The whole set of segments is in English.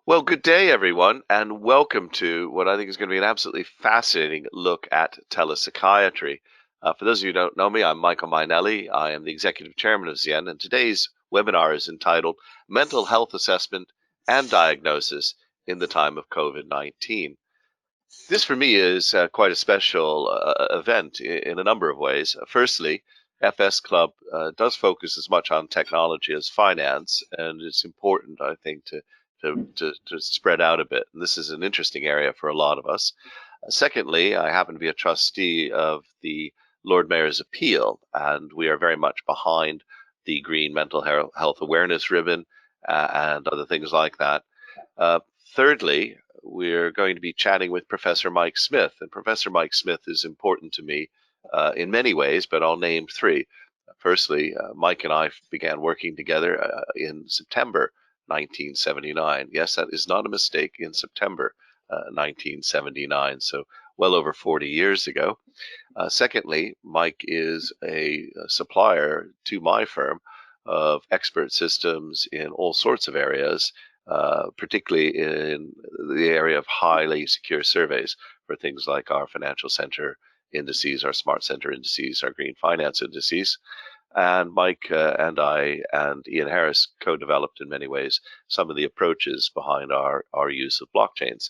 Well, good day, everyone, and welcome to what I think is going to be an absolutely fascinating look at telepsychiatry. For those of you who don't know me, I'm Michael Mainelli. I am the executive chairman of Zien, and today's webinar is entitled Mental Health Assessment and Diagnosis in the Time of COVID-19. This, for me, is quite a special event in a number of ways. Firstly, FS Club does focus as much on technology as finance, and it's important, I think, to spread out a bit. And this is an interesting area for a lot of us. Secondly, I happen to be a trustee of the Lord Mayor's Appeal, and we are very much behind the Green Mental Health Awareness Ribbon and other things like that. Thirdly, we're going to be chatting with Professor Mike Smith, and Professor Mike Smith is important to me in many ways, but I'll name three. Firstly, Mike and I began working together in September 1979. Yes, that is not a mistake, in September 1979, so well over 40 years ago. Secondly, Mike is a supplier to my firm of expert systems in all sorts of areas, particularly in the area of highly secure surveys for things like our financial center indices, our smart center indices, our green finance indices. And Mike and I and Ian Harris co-developed in many ways some of the approaches behind our use of blockchains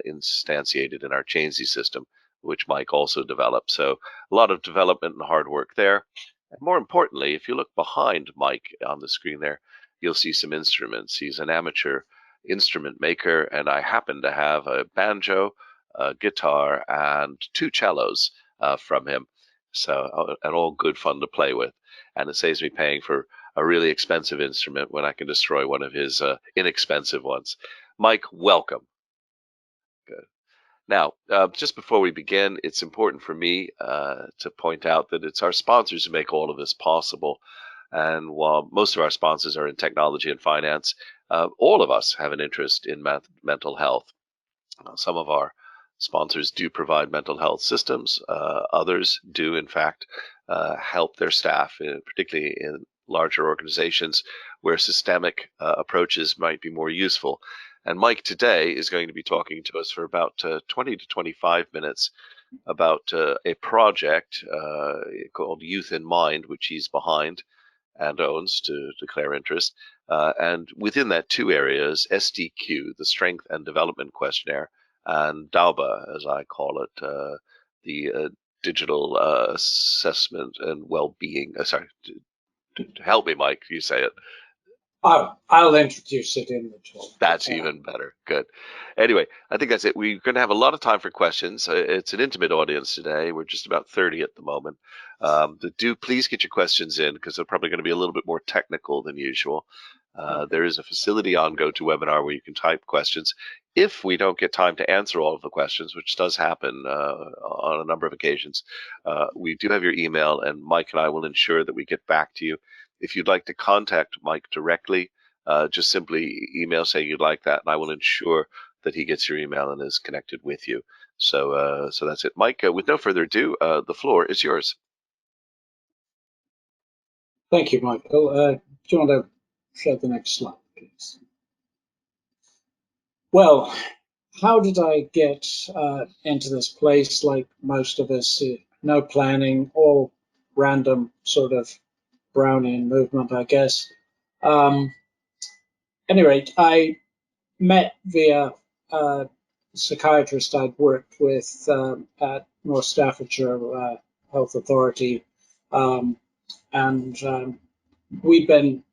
instantiated in our Chainsy system, which Mike also developed. So a lot of development and hard work there. And more importantly, if you look behind Mike on the screen there, you'll see some instruments. He's an amateur instrument maker, and I happen to have a banjo, a guitar, and two cellos from him. So, and all good fun to play with. And it saves me paying for a really expensive instrument when I can destroy one of his inexpensive ones. Mike, welcome. Good. Now, just before we begin, it's important for me to point out that it's our sponsors who make all of this possible. And while most of our sponsors are in technology and finance, all of us have an interest in mental health. Some of our sponsors do provide mental health systems. Others do, in fact, help their staff, particularly in larger organizations where systemic approaches might be more useful. And Mike today is going to be talking to us for about 20 to 25 minutes about a project called Youth in Mind, which he's behind and owns to declare interest. And within that, two areas, SDQ, the Strength and Development Questionnaire, and DAUBA, as I call it, the Digital Assessment and Well-being. Sorry, to help me, Mike, you say it. I'll introduce it in the talk. That's even better. Good. Anyway, I think that's it. We're going to have a lot of time for questions. It's an intimate audience today. We're just about 30 at the moment. Do please get your questions in, because they're probably going to be a little bit more technical than usual. There is a facility on GoToWebinar where you can type questions. If we don't get time to answer all of the questions, which does happen on a number of occasions, we do have your email, and Mike and I will ensure that we get back to you. If you'd like to contact Mike directly, just simply email saying you'd like that, and I will ensure that he gets your email and is connected with you. So that's it. Mike, with no further ado, the floor is yours. Thank you, Michael. Do you want to show the next slide, please? Well, how did I get into this place? Like most of us, no planning, all random sort of Brownian movement, I guess. Any rate, I met via a psychiatrist I'd worked with at North Staffordshire Health Authority, and we've been,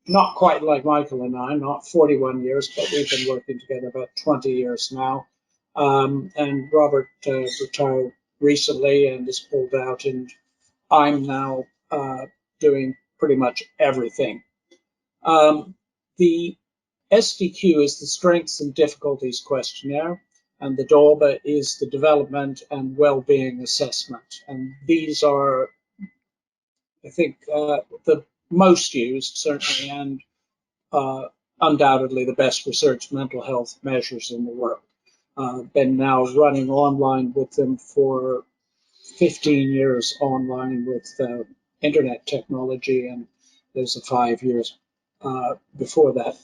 not quite like Michael and I, not 41 years, but we've been working together about 20 years now. And Robert retired recently and is pulled out, and I'm now doing pretty much everything. The SDQ is the Strengths and Difficulties Questionnaire, and the DAUBA is the Development and Well-being Assessment. And these are, I think, the most used, certainly, and undoubtedly the best researched mental health measures in the world. Been now running online with them for 15 years online with internet technology, and there's a 5 years before that.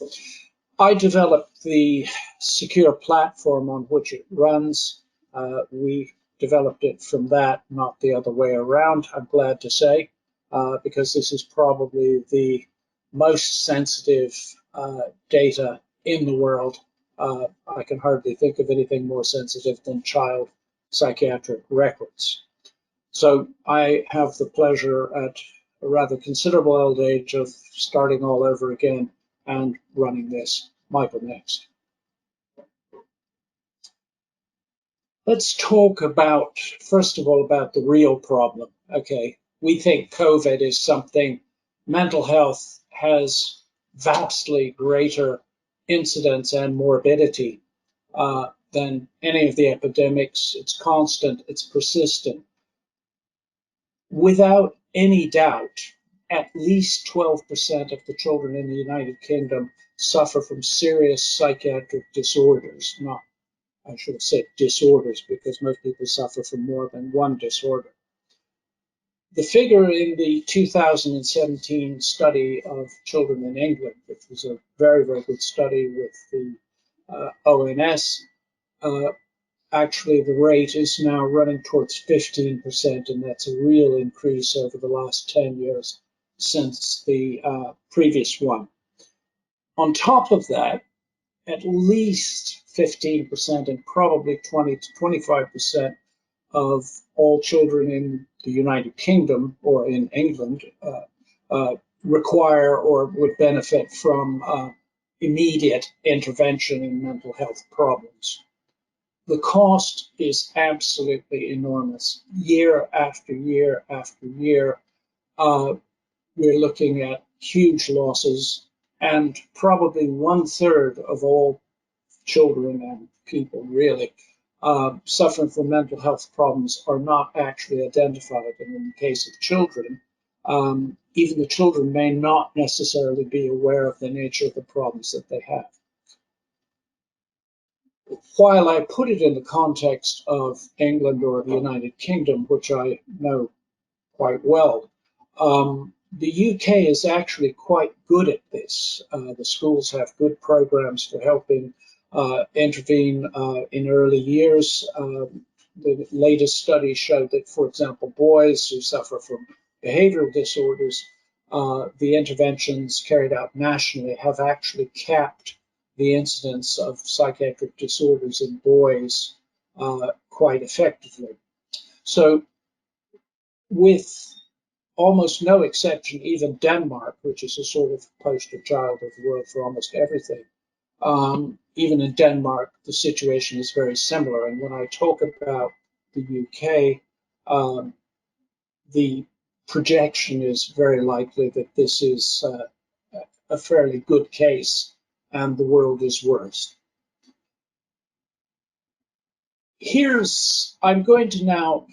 I developed the secure platform on which it runs. We developed it from that, not the other way around, I'm glad to say, because this is probably the most sensitive data in the world. I can hardly think of anything more sensitive than child psychiatric records. So I have the pleasure at a rather considerable old age of starting all over again and running this. Michael, next. Let's talk about, first of all, about the real problem. Okay, we think COVID is something, mental health has vastly greater incidence and morbidity than any of the epidemics. It's constant, it's persistent. Without any doubt, at least 12% of the children in the United Kingdom suffer from serious psychiatric disorders. Not, I should have said disorders, because most people suffer from more than one disorder. The figure in the 2017 study of children in England, which was a very, very good study with the ONS, actually the rate is now running towards 15%, and that's a real increase over the last 10 years since the previous one. On top of that, at least 15% and probably 20 to 25% of all children in the United Kingdom or in England require or would benefit from immediate intervention in mental health problems. The cost is absolutely enormous. Year after year after year, we're looking at huge losses, and probably 1/3 of all children and people really suffering from mental health problems are not actually identified. And in the case of children, even the children may not necessarily be aware of the nature of the problems that they have. While I put it in the context of England or the United Kingdom, which I know quite well, the UK is actually quite good at this. The schools have good programs for helping intervene in early years. The latest study showed that, for example, boys who suffer from behavioral disorders, the interventions carried out nationally have actually capped the incidence of psychiatric disorders in boys quite effectively. So with almost no exception, even Denmark, which is a sort of poster child of the world for almost everything, even in Denmark, the situation is very similar. And when I talk about the UK, the projection is very likely that this is a fairly good case and the world is worse. I'm going to now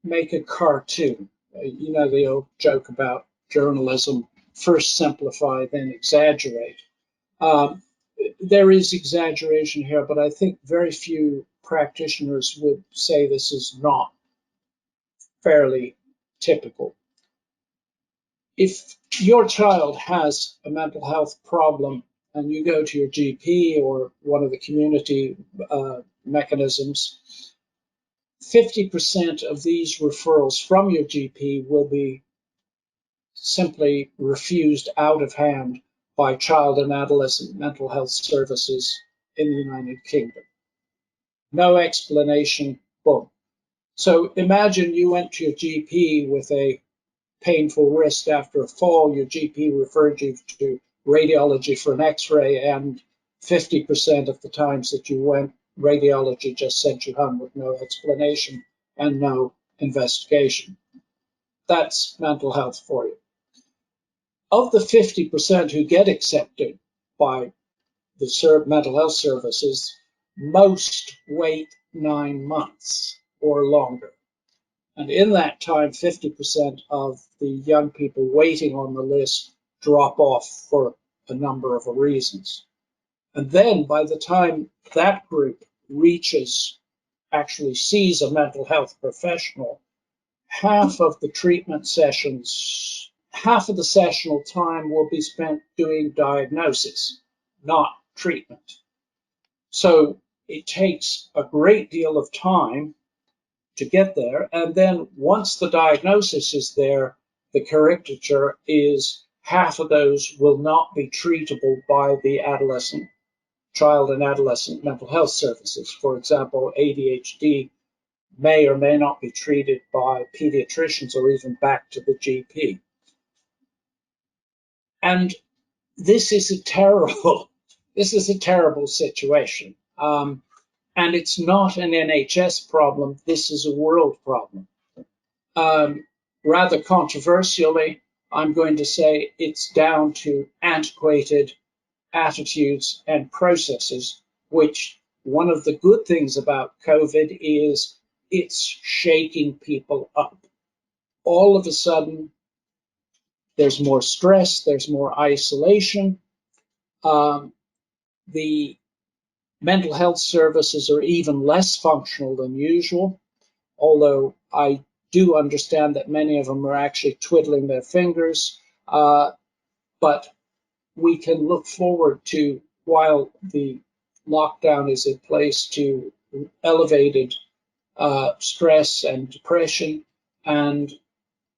make a cartoon. You know the old joke about journalism, first simplify, then exaggerate. There is exaggeration here, but I think very few practitioners would say this is not fairly typical. If your child has a mental health problem and you go to your GP or one of the community mechanisms, 50% of these referrals from your GP will be simply refused out of hand by child and adolescent mental health services in the United Kingdom. No explanation, boom. So imagine you went to your GP with a painful wrist after a fall, your GP referred you to radiology for an x-ray, and 50% of the times that you went, radiology just sent you home with no explanation and no investigation. That's mental health for you. Of the 50% who get accepted by the mental health services, most wait 9 months or longer. And in that time, 50% of the young people waiting on the list drop off for a number of reasons. And then by the time that group actually sees a mental health professional, half of the treatment sessions, half of the sessional time will be spent doing diagnosis, not treatment. So it takes a great deal of time to get there. And then once the diagnosis is there, the caricature is half of those will not be treatable by the child and adolescent mental health services. For example, ADHD may or may not be treated by pediatricians or even back to the GP. And this is a terrible situation. And it's not an NHS problem. This is a world problem. Rather controversially, I'm going to say it's down to antiquated attitudes and processes, which one of the good things about COVID is it's shaking people up. All of a sudden, there's more stress, there's more isolation. The mental health services are even less functional than usual, although I do understand that many of them are actually twiddling their fingers. But we can look forward to, while the lockdown is in place, to elevated stress and depression, and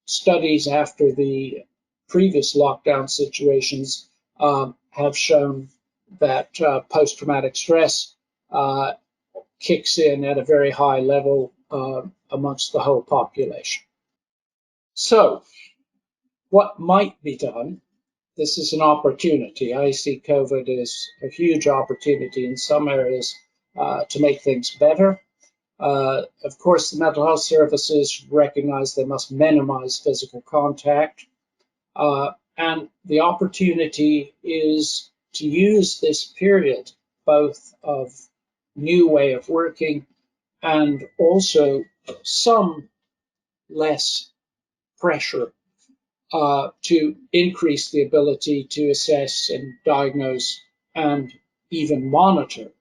studies after the previous lockdown situations have shown that post-traumatic stress kicks in at a very high level amongst the whole population. So, what might be done? This is an opportunity. I see COVID as a huge opportunity in some areas to make things better. Of course, the mental health services recognize they must minimize physical contact. And the opportunity is to use this period both of new way of working and also some less pressure to increase the ability to assess and diagnose and even monitor.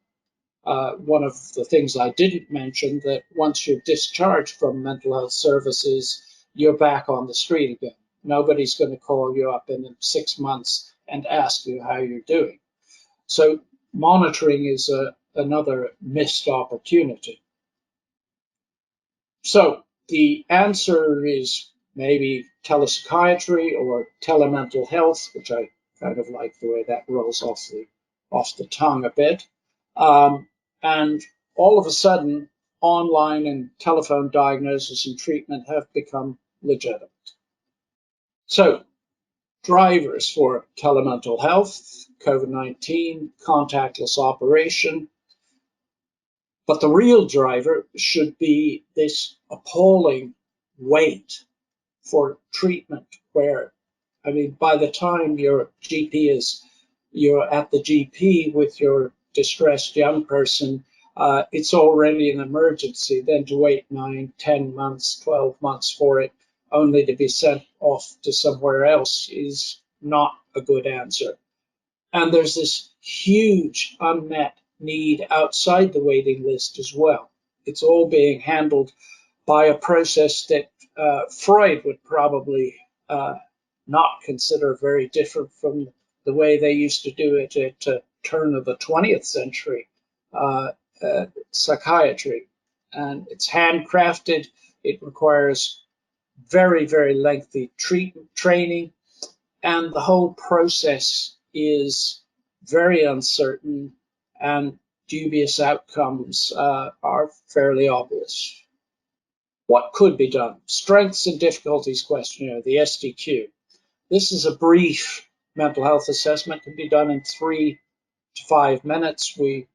One of the things I didn't mention, that once you're discharged from mental health services, you're back on the street again. Nobody's going to call you up in 6 months and ask you how you're doing. So monitoring is another missed opportunity. So the answer is maybe telepsychiatry or telemental health, which I kind of like the way that rolls off the tongue a bit. And all of a sudden, online and telephone diagnosis and treatment have become legitimate. So, drivers for telemental health, COVID-19, contactless operation. But the real driver should be this appalling wait for treatment where, I mean, by the time you're at the GP with your distressed young person, it's already an emergency. Then to wait 9, 10 months, 12 months for it, only to be sent off to somewhere else, is not a good answer. And there's this huge unmet need outside the waiting list as well. It's all being handled by a process that Freud would probably not consider very different from the way they used to do it at the turn of the 20th century psychiatry. And it's handcrafted. It requires very, very lengthy training. And the whole process is very uncertain, and dubious outcomes are fairly obvious. What could be done? Strengths and Difficulties Questionnaire, the SDQ. This is a brief mental health assessment, can be done in 3 to 5 minutes. We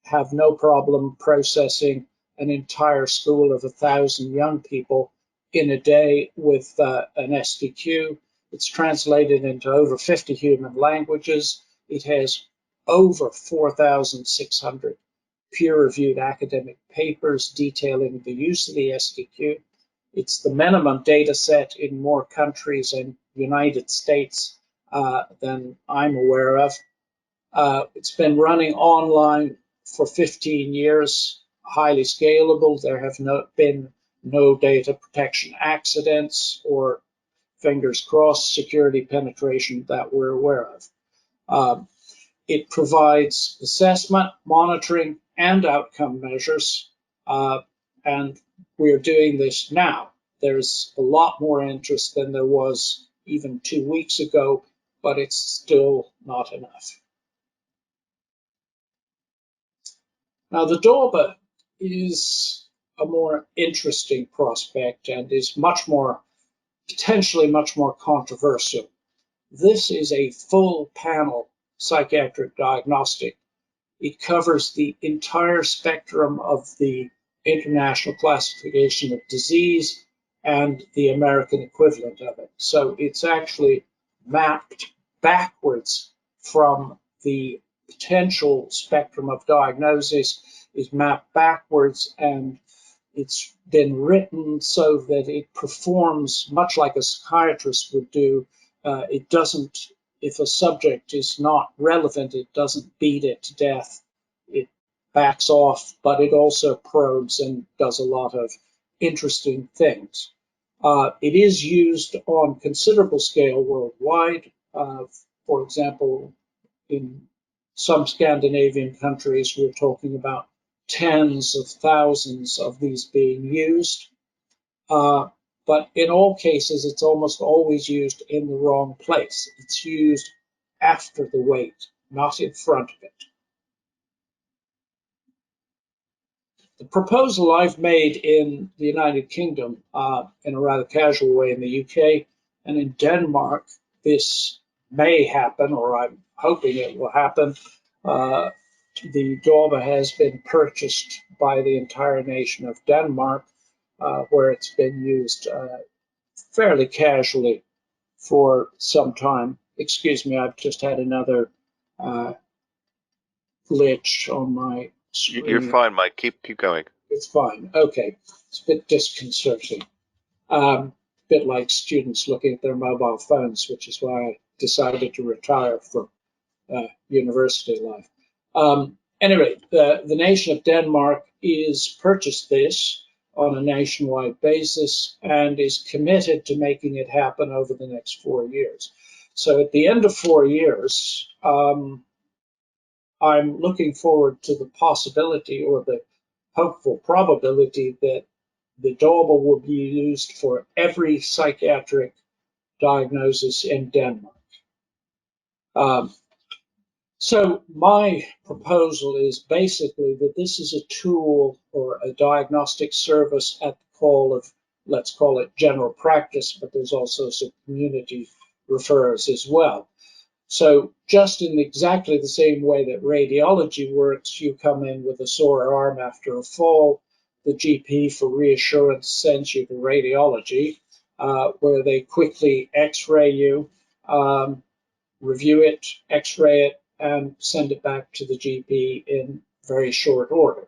have no problem processing an entire school of 1,000 young people in a day with an SDQ. It's translated into over 50 human languages. It has over 4,600 peer-reviewed academic papers detailing the use of the SDQ. It's the minimum data set in more countries and United States than I'm aware of. It's been running online for 15 years, highly scalable. There have been no data protection accidents or, fingers crossed, security penetration that we're aware of. It provides assessment, monitoring, and outcome measures, and we're doing this now. There's a lot more interest than there was even 2 weeks ago, but it's still not enough. Now, the DORBA is a more interesting prospect and is potentially much more controversial. This is a full panel psychiatric diagnostic. It covers the entire spectrum of the International Classification of Disease and the American equivalent of it. So it's actually mapped backwards from the potential spectrum of diagnosis, is mapped backwards, and it's been written so that it performs much like a psychiatrist would do. It doesn't, if a subject is not relevant, it doesn't beat it to death. It backs off, but it also probes and does a lot of interesting things. It is used on considerable scale worldwide. For example, in some Scandinavian countries, we're talking about tens of thousands of these being used. But in all cases, it's almost always used in the wrong place. It's used after the weight, not in front of it. The proposal I've made in the United Kingdom, in a rather casual way in the UK, and in Denmark, this may happen, or I'm hoping it will happen. The DORBA has been purchased by the entire nation of Denmark, where it's been used fairly casually for some time. Excuse me, I've just had another glitch on my screen. You're fine, Mike. Keep going. It's fine. Okay. It's a bit disconcerting. A bit like students looking at their mobile phones, which is why I decided to retire from university life. Anyway, the nation of Denmark is purchased this on a nationwide basis and is committed to making it happen over the next 4 years. So at the end of 4 years, I'm looking forward to the possibility or the hopeful probability that the DORBA will be used for every psychiatric diagnosis in Denmark. So my proposal is basically that this is a tool or a diagnostic service at the call of, let's call it general practice, but there's also some community referrers as well. So just in exactly the same way that radiology works, you come in with a sore arm after a fall, the GP for reassurance sends you to radiology, where they quickly x-ray you, review it, x-ray it, and send it back to the GP in very short order.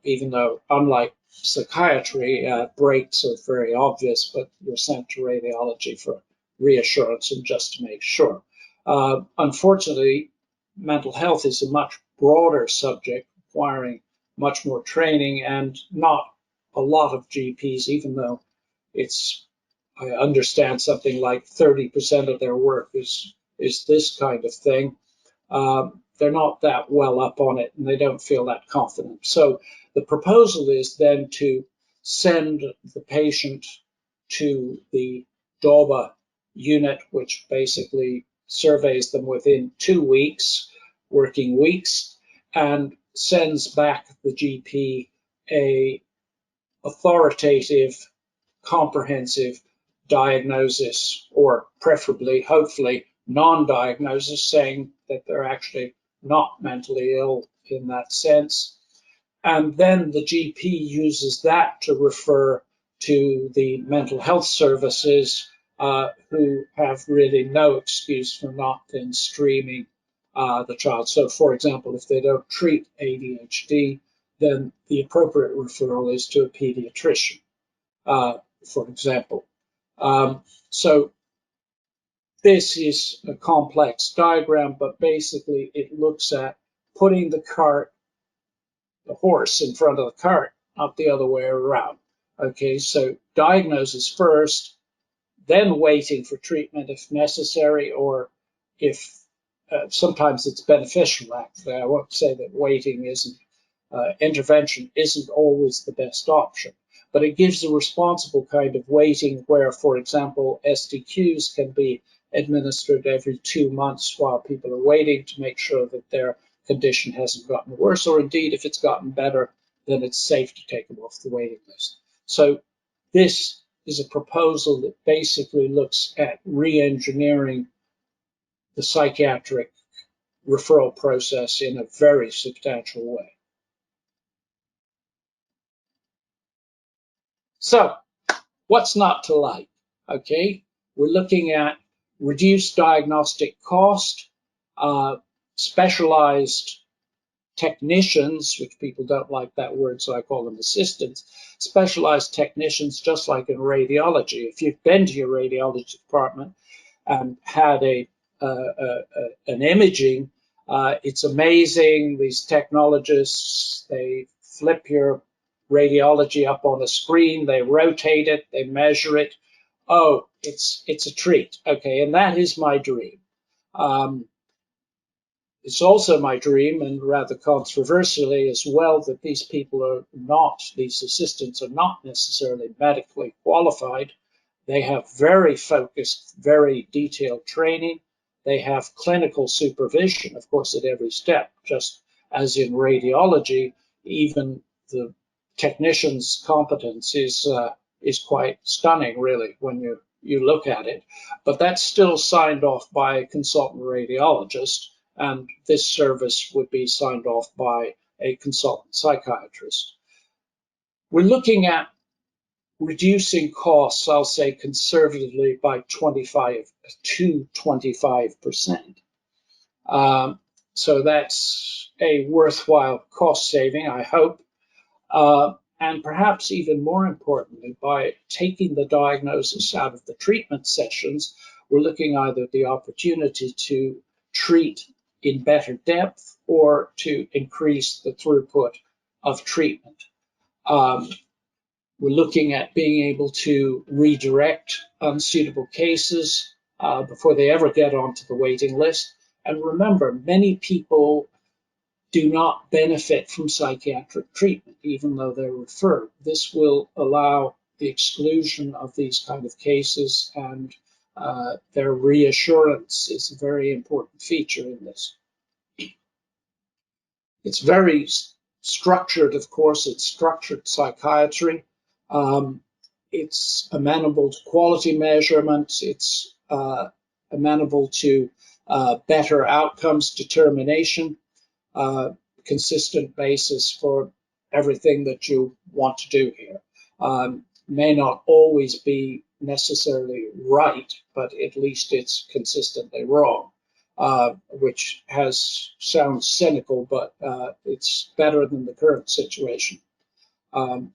Even though, unlike psychiatry, breaks are very obvious, but you're sent to radiology for reassurance and just to make sure. Unfortunately, mental health is a much broader subject, requiring much more training and not a lot of GPs, even though I understand something like 30% of their work is this kind of thing. They're not that well up on it and they don't feel that confident. So the proposal is then to send the patient to the DORBA unit, which basically surveys them within 2 weeks, working weeks, and sends back the GP a authoritative, comprehensive diagnosis, or preferably, hopefully, non-diagnosis, saying that they're actually not mentally ill in that sense. And then the GP uses that to refer to the mental health services, who have really no excuse for not then streaming the child. So, for example, if they don't treat ADHD, then the appropriate referral is to a pediatrician, for example. So this is a complex diagram, but basically it looks at putting the horse in front of the cart, not the other way around. Okay, so diagnosis first, then waiting for treatment if necessary, or if sometimes it's beneficial, actually. I won't say that waiting isn't, intervention isn't always the best option, but it gives a responsible kind of waiting where, for example, SDQs can be administered every 2 months while people are waiting to make sure that their condition hasn't gotten worse, or indeed, if it's gotten better, then it's safe to take them off the waiting list. So this is a proposal that basically looks at re-engineering the psychiatric referral process in a very substantial way. So, what's not to like? Okay, we're looking at reduced diagnostic cost, specialized technicians, which people don't like that word, so I call them assistants, specialized technicians, just like in radiology. If you've been to your radiology department and had an imaging, it's amazing. These technologists, they flip your radiology up on a screen, they rotate it, they measure it. Oh, it's a treat. Okay, and that is my dream. It's also my dream, and rather controversially as well, that these people are not, these assistants are not necessarily medically qualified. They have very focused, very detailed training. They have clinical supervision, of course, at every step, just as in radiology. Even the technician's competence is quite stunning, really, when you look at it. But that's still signed off by a consultant radiologist, and this service would be signed off by a consultant psychiatrist. We're looking at reducing costs, I'll say conservatively, by 25 to 25%. So that's a worthwhile cost saving, I hope. And perhaps even more importantly, by taking the diagnosis out of the treatment sessions, we're looking either at the opportunity to treat in better depth or to increase the throughput of treatment. We're looking at being able to redirect unsuitable cases before they ever get onto the waiting list. And remember, many people do not benefit from psychiatric treatment, even though they're referred. This will allow the exclusion of these kind of cases, and their reassurance is a very important feature in this. It's very structured, of course, it's structured psychiatry. It's amenable to quality measurements. It's amenable to better outcomes determination, consistent basis for everything that you want to do here. May not always be necessarily right, but at least it's consistently wrong. Which sounds cynical, but it's better than the current situation.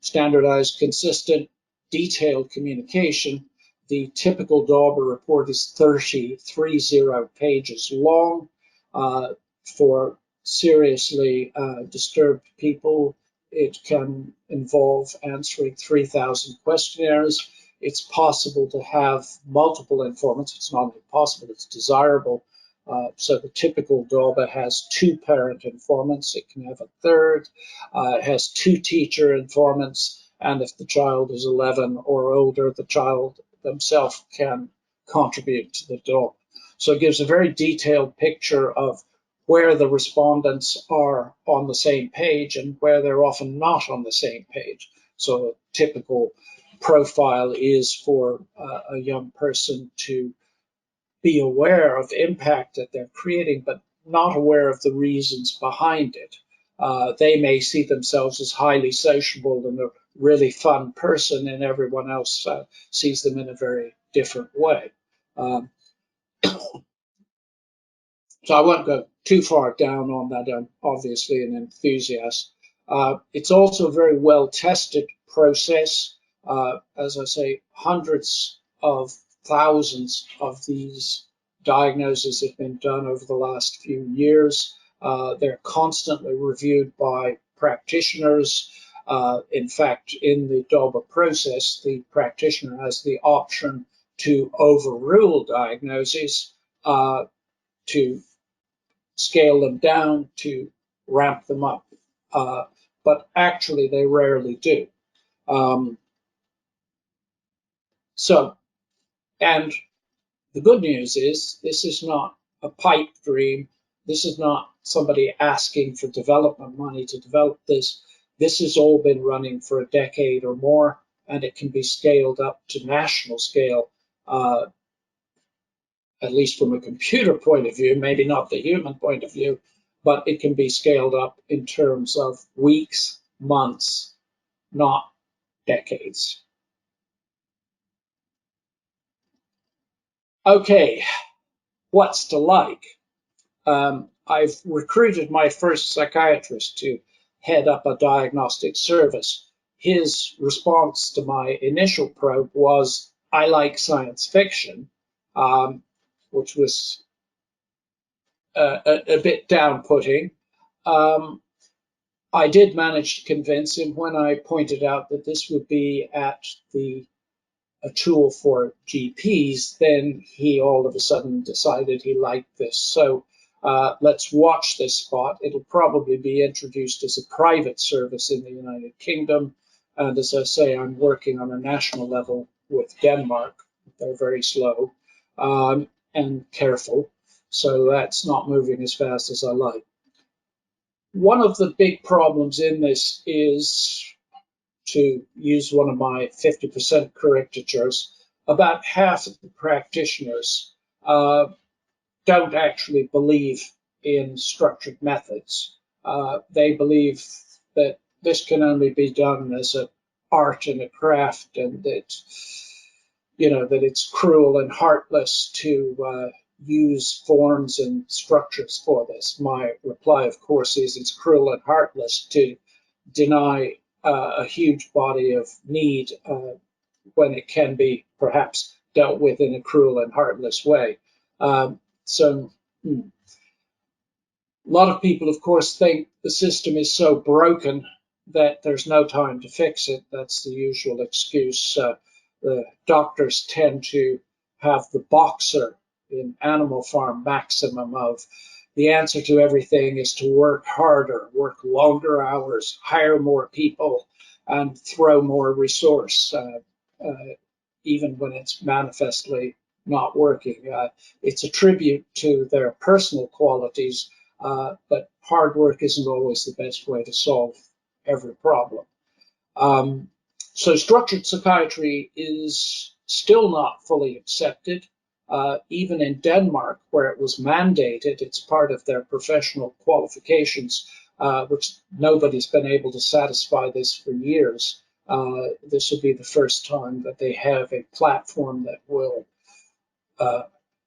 Standardized, consistent, detailed communication. The typical Dauber report is 30 pages long. For seriously disturbed people, it can involve answering 3,000 questionnaires. It's possible to have multiple informants. It's not impossible, it's desirable. So the typical Dauber has 2 parent informants. It can have a third. It has 2 teacher informants. And if the child is 11 or older, the child themselves can contribute to the Dauber. So it gives a very detailed picture of where the respondents are on the same page and where they're often not on the same page. So a typical profile is for a young person to be aware of impact that they're creating, but not aware of the reasons behind it. They may see themselves as highly sociable and a really fun person, and everyone else sees them in a very different way. So I won't go too far down on that. I'm obviously an enthusiast. It's also a very well-tested process. As I say, hundreds of thousands of these diagnoses have been done over the last few years. They're constantly reviewed by practitioners. In fact, in the Dauber process, the practitioner has the option to overrule diagnoses to scale them down to ramp them up, but actually they rarely do. And the good news is this is not a pipe dream. This is not somebody asking for development money to develop this. This has all been running for a decade or more, and it can be scaled up to national scale, at least from a computer point of view, maybe not the human point of view, but it can be scaled up in terms of weeks, months, not decades. Okay, what's to like? I've recruited my first psychiatrist to head up a diagnostic service. His response to my initial probe was, I like science fiction, which was a bit down-putting. I did manage to convince him when I pointed out that this would be at a tool for GPs, then he all of a sudden decided he liked this. So let's watch this spot. It'll probably be introduced as a private service in the United Kingdom. And as I say, I'm working on a national level with Denmark. They're very slow and careful. So that's not moving as fast as I like. One of the big problems in this is, to use one of my 50% caricatures, about half of the practitioners don't actually believe in structured methods. They believe that this can only be done as an art and a craft, and that that it's cruel and heartless to use forms and structures for this. My reply, of course, is it's cruel and heartless to deny a huge body of need when it can be perhaps dealt with in a cruel and heartless way. A lot of people, of course, think the system is so broken that there's no time to fix it. That's the usual excuse. The doctors tend to have the boxer in Animal Farm maximum of the answer to everything is to work harder, work longer hours, hire more people, and throw more resource, even when it's manifestly not working. It's a tribute to their personal qualities, but hard work isn't always the best way to solve every problem. So structured psychiatry is still not fully accepted. Even in Denmark, where it was mandated, it's part of their professional qualifications, which nobody's been able to satisfy this for years. This will be the first time that they have a platform that will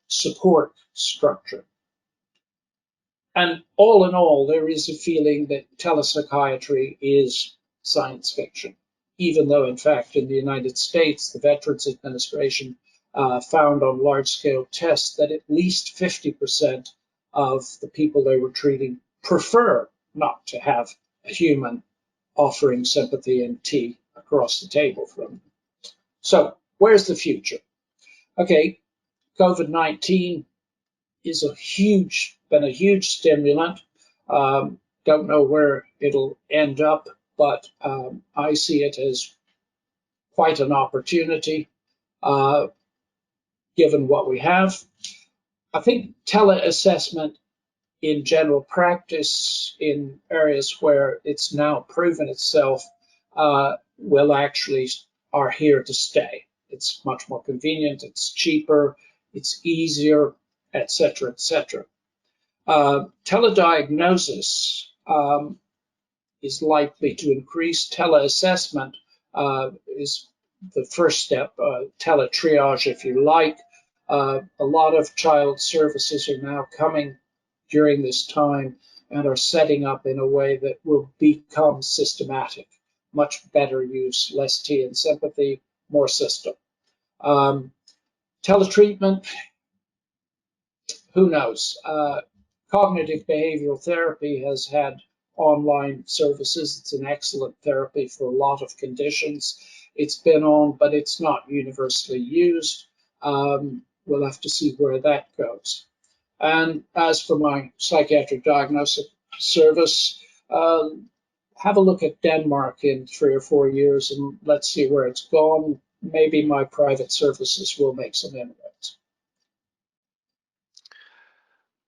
support structure. And all in all, there is a feeling that telepsychiatry is science fiction, even though, in fact, in the United States, the Veterans Administration found on large-scale tests that at least 50% of the people they were treating prefer not to have a human offering sympathy and tea across the table from them. So where's the future? Okay, COVID-19 is been a huge stimulant. Don't know where it'll end up, but I see it as quite an opportunity, given what we have. I think teleassessment in general practice in areas where it's now proven itself are here to stay. It's much more convenient, it's cheaper, it's easier, etc., etc. Telediagnosis is likely to increase. Teleassessment is the first step, teletriage, if you like. A lot of child services are now coming during this time and are setting up in a way that will become systematic. Much better use, less tea and sympathy, more system. Teletreatment, who knows? Cognitive behavioral therapy has had online services. It's an excellent therapy for a lot of conditions. It's been on, but it's not universally used. We'll have to see where that goes. And as for my psychiatric diagnostic service, have a look at Denmark in 3 or 4 years and let's see where it's gone. Maybe my private services will make some inroads.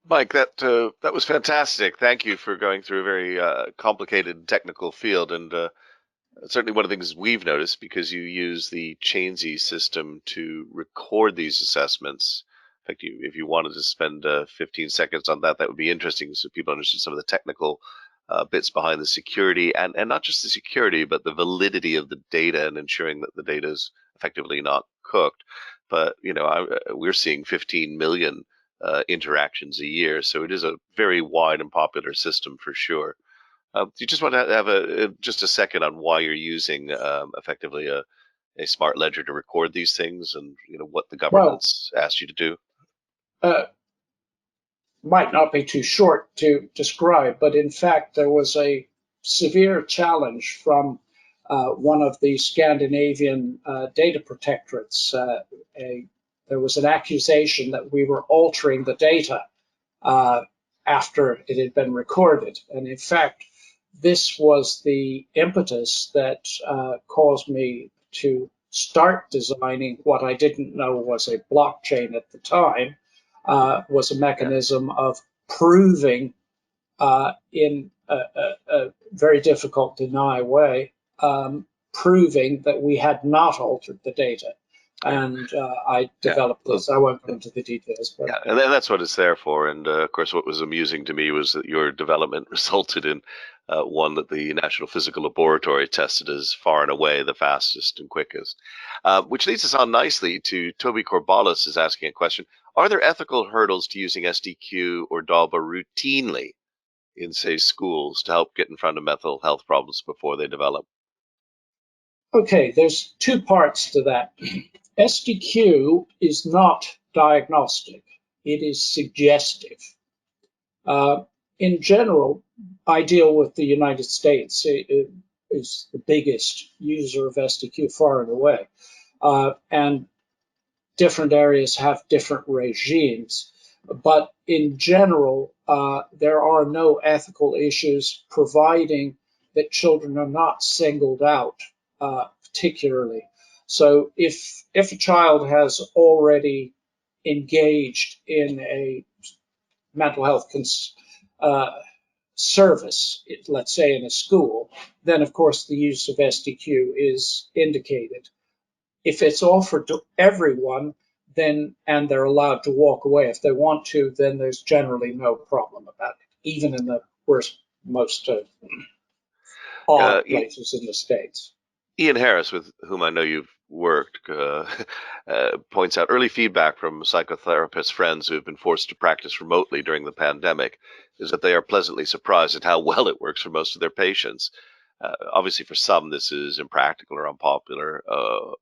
Mike, that was fantastic. Thank you for going through a very complicated technical field, and certainly one of the things we've noticed, because you use the Chainsey system to record these assessments. In fact, if you wanted to spend 15 seconds on that, that would be interesting, so people understood some of the technical bits behind the security, and not just the security, but the validity of the data and ensuring that the data is effectively not cooked. But we're seeing 15 million interactions a year, so it is a very wide and popular system for sure. Do you just want to have just a second on why you're using effectively a smart ledger to record these things, and what the Well, government's asked you to do? Might not be too short to describe, but in fact, there was a severe challenge from one of the Scandinavian data protectorates. There was an accusation that we were altering the data after it had been recorded. And in fact, this was the impetus that caused me to start designing what I didn't know was a blockchain at the time, was a mechanism of proving in a very difficult to deny way, proving that we had not altered the data. And I developed this. I won't go into the details. But and that's what it's there for. And of course, what was amusing to me was that your development resulted in one that the National Physical Laboratory tested as far and away the fastest and quickest. Which leads us on nicely to Toby Corbalis is asking a question. Are there ethical hurdles to using SDQ or DALBA routinely in, say, schools to help get in front of mental health problems before they develop? Okay, there's two parts to that. SDQ is not diagnostic, it is suggestive. In general, I deal with the United States. It is the biggest user of SDQ far and away. And different areas have different regimes. But in general, there are no ethical issues providing that children are not singled out particularly. So if a child has already engaged in a mental health service, let's say in a school, then of course the use of SDQ is indicated. If it's offered to everyone, then and they're allowed to walk away if they want to, then there's generally no problem about it, even in the worst, most odd places in the States. Ian Harris, with whom I know you've worked, points out early feedback from psychotherapist friends who have been forced to practice remotely during the pandemic is that they are pleasantly surprised at how well it works for most of their patients. Obviously, for some, this is impractical or unpopular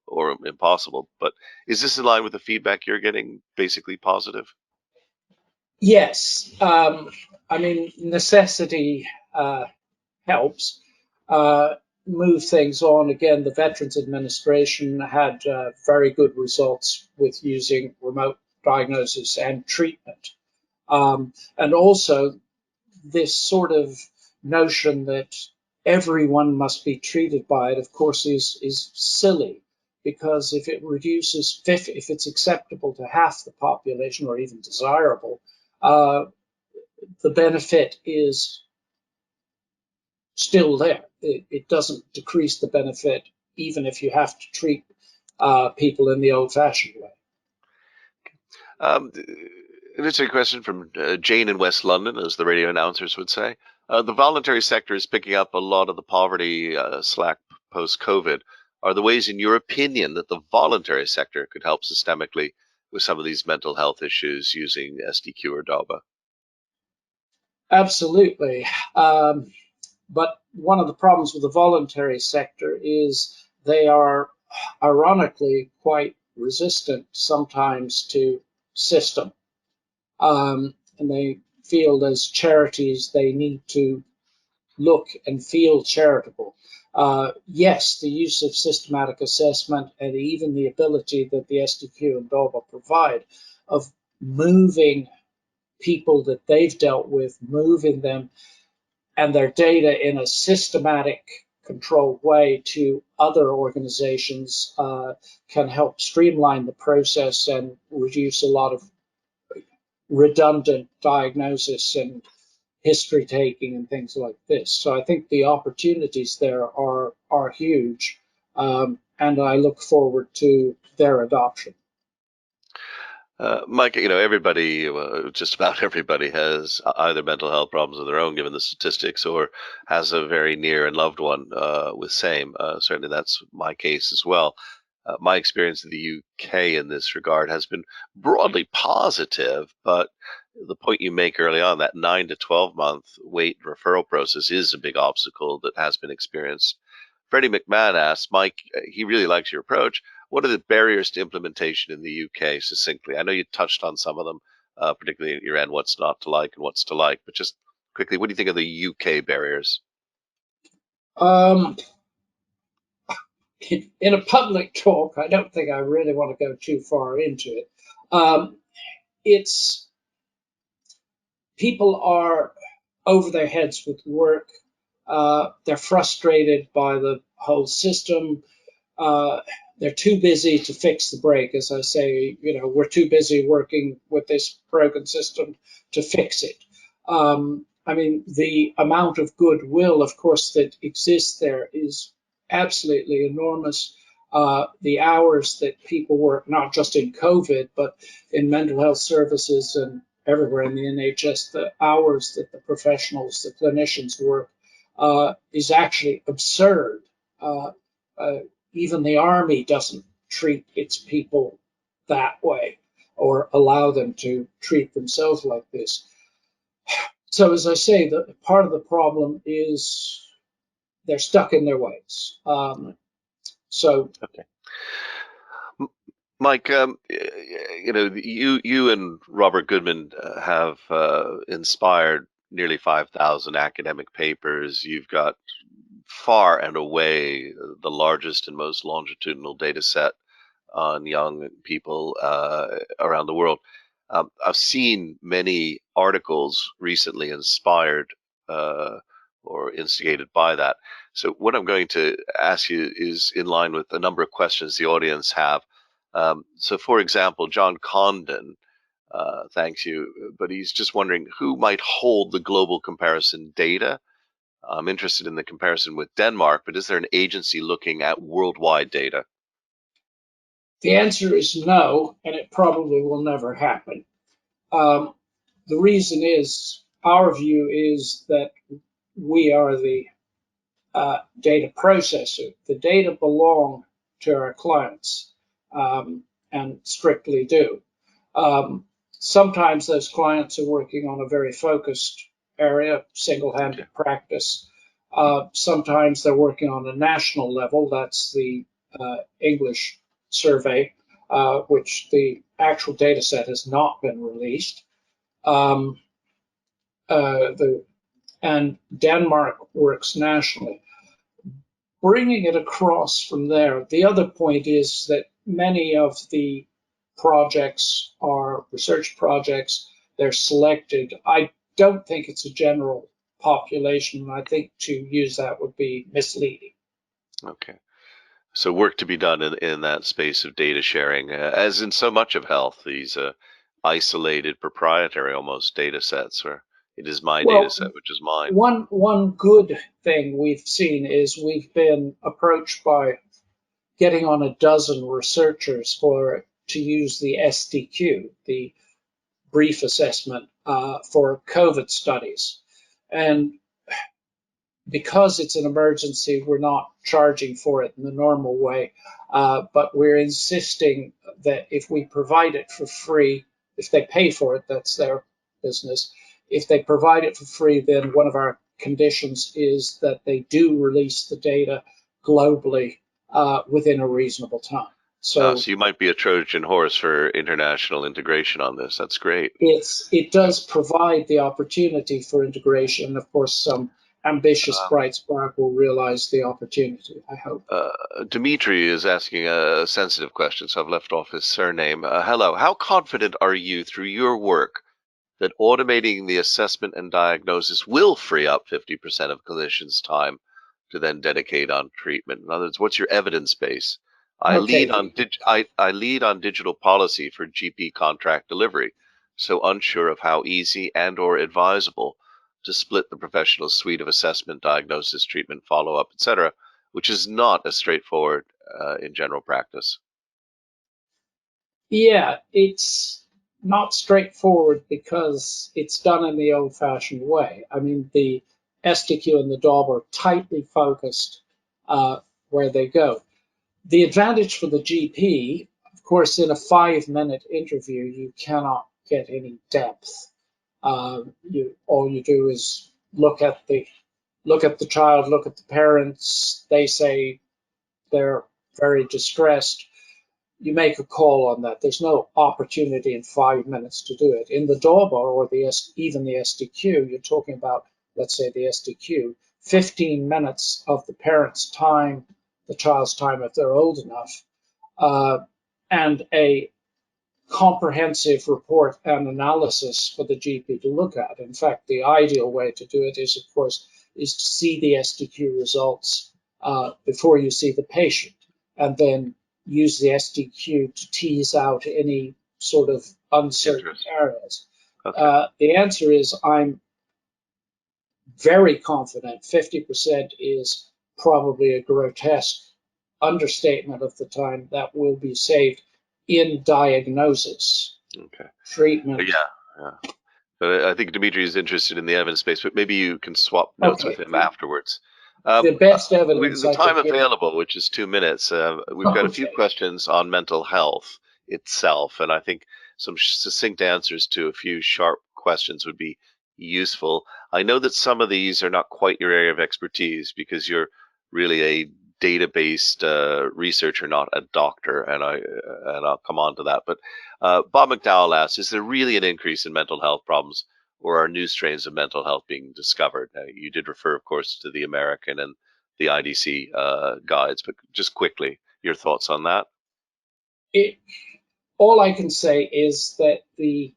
or impossible. But is this in line with the feedback you're getting, basically positive? Yes. I mean, necessity helps move things on. Again, the Veterans Administration had very good results with using remote diagnosis and treatment. And also, this sort of notion that everyone must be treated by it, of course, is silly, because if it reduces, if it's acceptable to half the population or even desirable, the benefit is still there. It doesn't decrease the benefit, even if you have to treat people in the old-fashioned way. An interesting question from Jane in West London, as the radio announcers would say. The voluntary sector is picking up a lot of the poverty slack post-COVID. Are there ways, in your opinion, that the voluntary sector could help systemically with some of these mental health issues using SDQ or DALBA? Absolutely. But one of the problems with the voluntary sector is they are ironically quite resistant sometimes to system. And they feel as charities they need to look and feel charitable. Yes, the use of systematic assessment and even the ability that the SDQ and DOLBA provide of moving people that they've dealt with, moving them and their data in a systematic, controlled way to other organizations can help streamline the process and reduce a lot of redundant diagnosis and history taking and things like this. So I think the opportunities there are huge, and I look forward to their adoption. Mike, everybody, just about everybody has either mental health problems of their own, given the statistics, or has a very near and loved one with same. Certainly, that's my case as well. My experience in the UK in this regard has been broadly positive, but the point you make early on, that 9 to 12 month wait referral process, is a big obstacle that has been experienced. Freddie McMahon asks, Mike, he really likes your approach. What are the barriers to implementation in the UK, succinctly? I know you touched on some of them, particularly at your end, what's not to like and what's to like, but just quickly, what do you think of the UK barriers? Um, in a public talk, I don't think I really want to go too far into it. It's people are over their heads with work. They're frustrated by the whole system. Uh, they're too busy to fix the break, as I say. We're too busy working with this broken system to fix it. I mean, the amount of goodwill, of course, that exists there is absolutely enormous. The hours that people work, not just in COVID, but in mental health services and everywhere in the NHS, the hours that the professionals, the clinicians work, is actually absurd. Uh, uh, Even the army doesn't treat its people that way or allow them to treat themselves like this. So, as I say, the part of the problem is they're stuck in their ways. So, Okay. Mike, you and Robert Goodman have inspired nearly 5,000 academic papers. You've got far and away the largest and most longitudinal data set on young people around the world. I've seen many articles recently inspired or instigated by that. So, what I'm going to ask you is in line with a number of questions the audience have. So, for example, John Condon thanks you, but he's just wondering who might hold the global comparison data. I'm interested in the comparison with Denmark, but is there an agency looking at worldwide data? the answer is no, and it probably will never happen. Um, the reason is our view is that we are the data processor. The data belong to our clients, and strictly do. Um, Sometimes those clients are working on a very focused area, single-handed practice. Sometimes they're working on a national level. That's the English survey, which the actual data set has not been released. Um, and Denmark works nationally. Bringing it across from there, the other point is that many of the projects are research projects. They're selected. I don't think it's a general population. I think to use that would be misleading. Okay. So work to be done in that space of data sharing, as in so much of health, these isolated, proprietary almost data sets, or it is my data Well, set, which is mine. one good thing we've seen is we've been approached by getting on a dozen researchers to use the SDQ, the brief assessment for COVID studies. And because it's an emergency, we're not charging for it in the normal way, but we're insisting that if we provide it for free, if they pay for it, that's their business. If they provide it for free, then one of our conditions is that they do release the data globally within a reasonable time. So So you might be a Trojan horse for international integration on this. That's great. it does provide the opportunity for integration. And of course, some ambitious Um, bright spark will realize the opportunity, I hope. Dimitri is asking a sensitive question, so I've left off his surname. Hello, how confident are you through your work that automating the assessment and diagnosis will free up 50% of clinicians' time to then dedicate on treatment. In other words, what's your evidence base? I lead Okay. on I lead on digital policy for GP contract delivery, so unsure of how easy and or advisable to split the professional suite of assessment, diagnosis, treatment, follow-up, etc., which is not as straightforward in general practice. Yeah, it's not straightforward because it's done in the old-fashioned way. I mean, the SDQ and the DOB are tightly focused where they go. The advantage for the GP, of course, in a 5-minute interview, you cannot get any depth. All you do is look at the child, look at the parents. They say they're very distressed. You make a call on that. There's no opportunity in 5 minutes to do it. In the DOBA or even the SDQ, you're talking about, let's say the SDQ, 15 minutes of the parent's time, the child's time if they're old enough, and a comprehensive report and analysis for the GP to look at. In fact, the ideal way to do it is, of course, is to see the SDQ results before you see the patient, and then use the SDQ to tease out any sort of uncertain areas. Okay. The answer is I'm very confident 50% is probably a grotesque understatement of the time that will be saved in diagnosis, Okay. treatment. Yeah. But I think Dimitri is interested in the evidence base, but maybe you can swap notes with Okay, him afterwards. the best evidence The I time could give. available, which is 2 minutes, we've got a few Okay, questions on mental health itself, and I think some succinct answers to a few sharp questions would be useful. I know that some of these are not quite your area of expertise because you're really a data-based researcher, not a doctor, and I'll come on to that. But Bob McDowell asks, is there really an increase in mental health problems, or are new strains of mental health being discovered? You did refer, of course, to the American and the IDC guides, but just quickly, your thoughts on that? it, all I can say is that the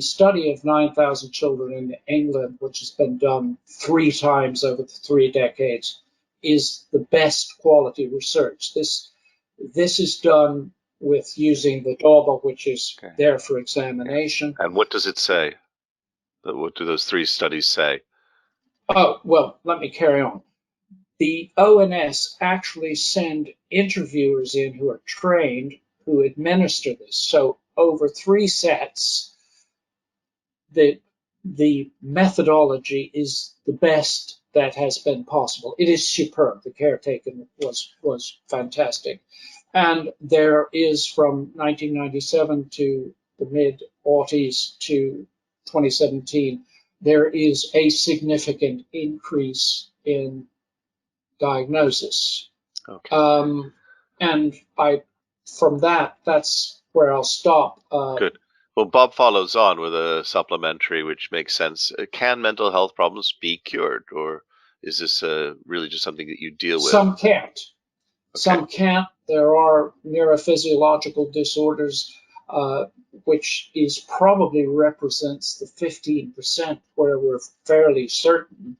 study of 9,000 children in England, which has been done 3 times over the 3 decades, is the best quality research. This is done with using the DAWBA, which is Okay. there for examination. And what does it say? What do those 3 studies say? Oh, well, let me carry on. The ONS actually send interviewers in who are trained who administer this. So over 3 sets, the methodology is the best that has been possible. It is superb. The caretaker was fantastic. And there is from 1997 to the mid-aughties to 2017, there is a significant increase in diagnosis. Okay. And from that's where I'll stop. Good. Well, Bob follows on with a supplementary, which makes sense. Can mental health problems be cured, or is this really just something that you deal with? Some can't. Okay. Some can't. There are neurophysiological disorders, which is probably represents the 15% where we're fairly certain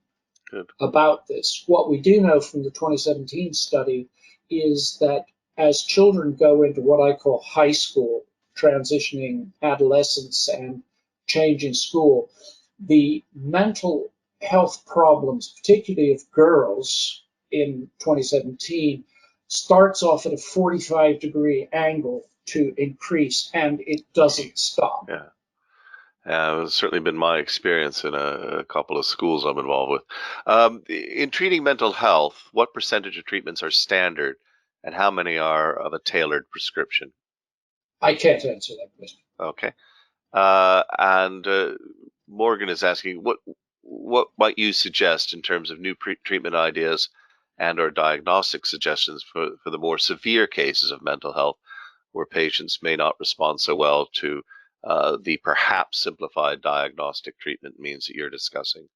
Good. about this. What we do know from the 2017 study is that as children go into what I call high school, transitioning adolescence and changing school, the mental health problems, particularly of girls in 2017, starts off at a 45-degree angle to increase, and it doesn't stop. Yeah. It's certainly been my experience in a couple of schools I'm involved with. In treating mental health, what percentage of treatments are standard, and how many are of a tailored prescription? I can't answer that question. Okay. And Morgan is asking, what might you suggest in terms of new treatment ideas and or diagnostic suggestions for the more severe cases of mental health where patients may not respond so well to the perhaps simplified diagnostic treatment means that you're discussing?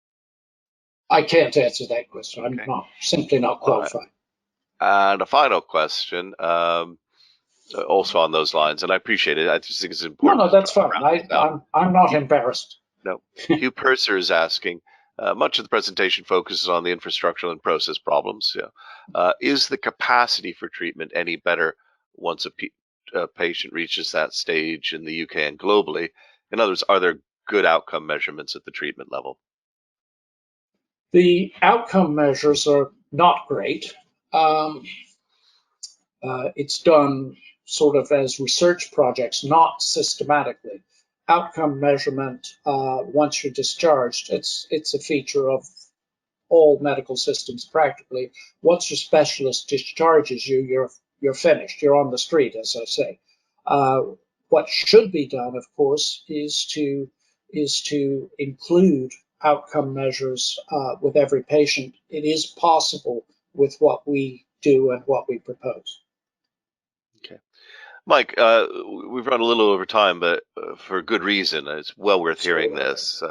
I can't answer that question. I'm Okay. not simply not All right. qualified. And a final question, also on those lines, and I appreciate it. I just think it's No, important no, to that's try to fine. round this out. I'm not You, embarrassed. No. Hugh Purser is asking, much of the presentation focuses on the infrastructural and process problems. Is the capacity for treatment any better once a patient reaches that stage in the UK and globally? In other words, are there good outcome measurements at the treatment level? The outcome measures are not great. It's done sort of as research projects, not systematically. Outcome measurement, once you're discharged, it's a feature of all medical systems practically. Once your specialist discharges you, you're finished. You're on the street, as I say. What should be done, of course, is to include outcome measures with every patient. It is possible with what we do and what we propose. Okay. Mike, we've run a little over time, but for good reason. It's well worth hearing this.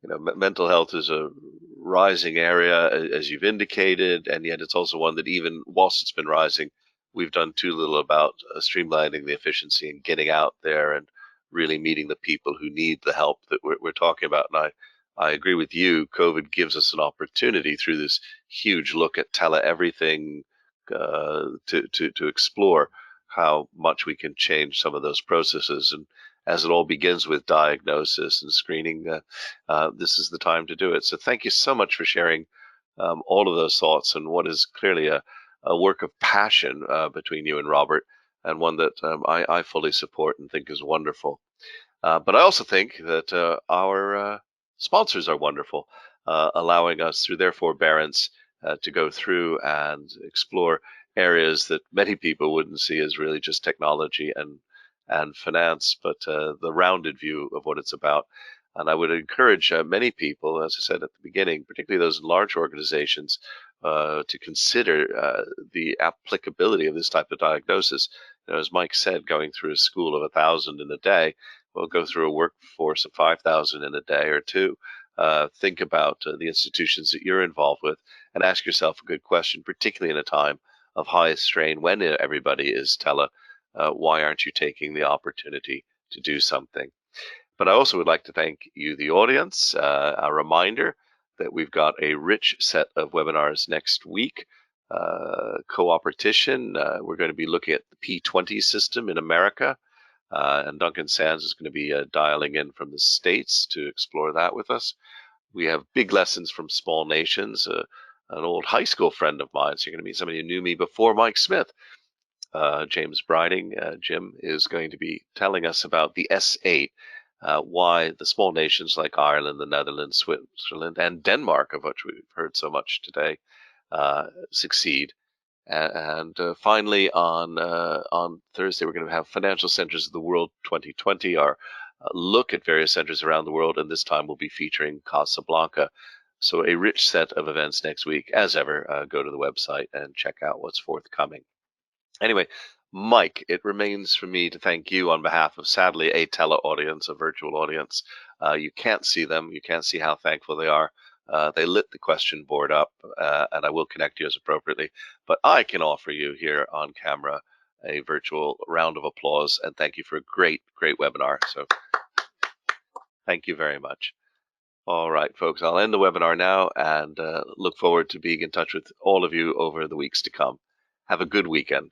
Mental health is a rising area, as you've indicated, and yet it's also one that even whilst it's been rising, we've done too little about streamlining the efficiency and getting out there and really meeting the people who need the help that we're talking about. And I agree with you. COVID gives us an opportunity through this huge look at tele everything to explore how much we can change some of those processes. And as it all begins with diagnosis and screening, this is the time to do it. So thank you so much for sharing all of those thoughts and what is clearly a work of passion between you and Robert, and one that I fully support and think is wonderful. But I also think that our sponsors are wonderful, allowing us through their forbearance to go through and explore areas that many people wouldn't see as really just technology and finance, but the rounded view of what it's about. And I would encourage many people, as I said at the beginning, particularly those in large organizations, to consider the applicability of this type of diagnosis. As Mike said, going through a school of 1,000 in a day, we'll go through a workforce of 5,000 in a day or two. Think about the institutions that you're involved with and ask yourself a good question, particularly in a time of high strain when everybody is tele. Why aren't you taking the opportunity to do something? But I also would like to thank you, the audience. A reminder that we've got a rich set of webinars next week. Cooperation, we're going to be looking at the P20 system in America. And Duncan Sands is going to be dialing in from the States to explore that with us. We have big lessons from small nations. An old high school friend of mine, so you're going to meet somebody who knew me before Mike Smith. James Briding, Jim, is going to be telling us about the S8, why the small nations like Ireland, the Netherlands, Switzerland, and Denmark, of which we've heard so much today, succeed. And finally, on Thursday, we're going to have Financial Centers of the World 2020, our look at various centers around the world, and this time we'll be featuring Casablanca. So a rich set of events next week. As ever, go to the website and check out what's forthcoming. Anyway, Mike, it remains for me to thank you on behalf of, sadly, a tele-audience, a virtual audience. You can't see them. You can't see how thankful they are. They lit the question board up, and I will connect you as appropriately. But I can offer you here on camera a virtual round of applause, and thank you for a great, great webinar. So thank you very much. All right, folks, I'll end the webinar now and look forward to being in touch with all of you over the weeks to come. Have a good weekend.